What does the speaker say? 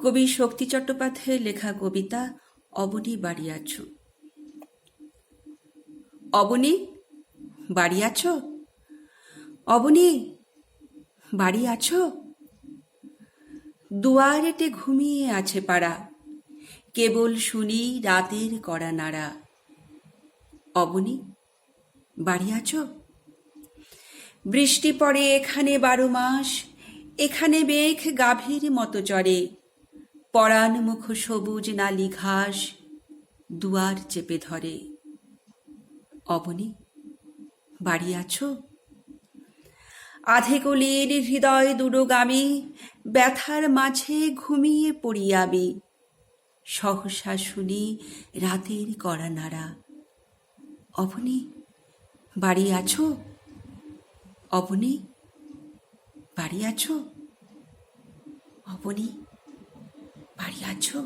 কবি শক্তি চট্টোপাধ্যায়ের লেখা কবিতা অবনী বাড়ি আছো। অবনী বাড়ি আছো? অবনী বাড়ি আছো? দুয়ারেতে ঘুমিয়ে আছে পাড়া, কেবল শুনি রাতের কড়া নাড়া। অবনী বাড়ি আছো? বৃষ্টি পড়ে এখানে 12 মাস, এখানে মেঘ গাভীর মতো চড়ে, পরাণ মুখ সবুজ নালি ঘাস দুয়ার চেপে ধরে। অবনী বাড়ি আছো? আধে কলির হৃদয় দুরোগামী, ব্যথার মাঝে ঘুমিয়ে পড়ি আমি, সহসা শুনি রাতের কড়া নাড়া। অবনী বাড়ি আছো? অবনী বাড়ি আছো? অবনী বাড়ি আছো?